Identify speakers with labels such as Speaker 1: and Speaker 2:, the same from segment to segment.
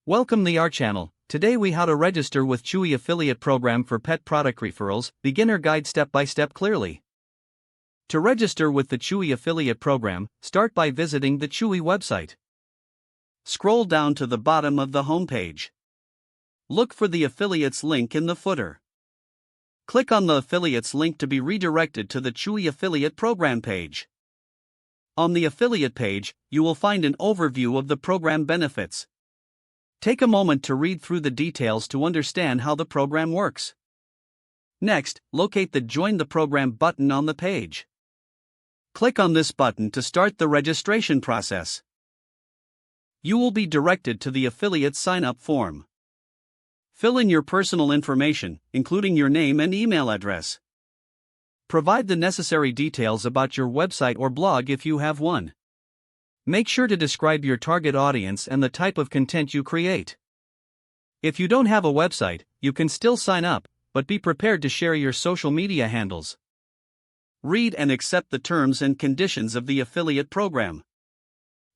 Speaker 1: Welcome to our channel. Today we how to register with Chewy affiliate program for pet product referrals, beginner guide step by step clearly. To register with the Chewy affiliate program, start by visiting the Chewy website. Scroll down to the bottom of the homepage. Look for the affiliates link in the footer. Click on the affiliates link to be redirected to the Chewy affiliate program page. On the affiliate page, you will find an overview of the program benefits. Take a moment to read through the details to understand how the program works. Next, locate the Join the Program button on the page. Click on this button to start the registration process. You will be directed to the affiliate sign-up form. Fill in your personal information, including your name and email address. Provide the necessary details about your website or blog if you have one. Make sure to describe your target audience and the type of content you create. If you don't have a website, you can still sign up, but be prepared to share your social media handles. Read and accept the terms and conditions of the affiliate program.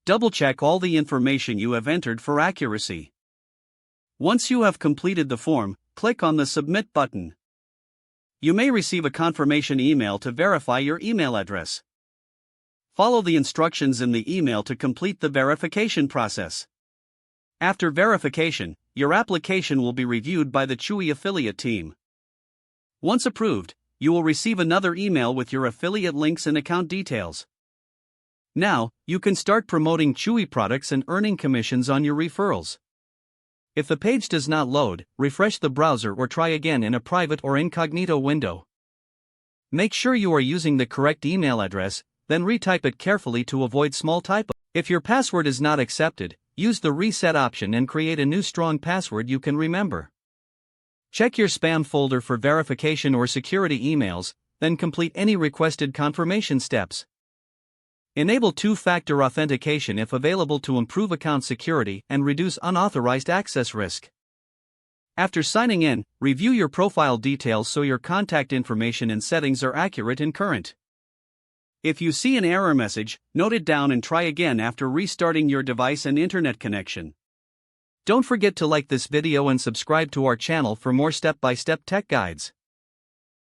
Speaker 1: Double-check all the information you have entered for accuracy. Once you have completed the form, click on the Submit button. You may receive a confirmation email to verify your email address. Follow the instructions in the email to complete the verification process. After verification, your application will be reviewed by the Chewy affiliate team. Once approved, you will receive another email with your affiliate links and account details. Now, you can start promoting Chewy products and earning commissions on your referrals. If the page does not load, refresh the browser or try again in a private or incognito window. Make sure you are using the correct email address, then retype it carefully to avoid small typos. If your password is not accepted, use the reset option and create a new strong password you can remember. Check your spam folder for verification or security emails, then complete any requested confirmation steps. Enable two-factor authentication if available to improve account security and reduce unauthorized access risk. After signing in, review your profile details so your contact information and settings are accurate and current. If you see an error message, note it down and try again after restarting your device and internet connection. Don't forget to like this video and subscribe to our channel for more step-by-step tech guides.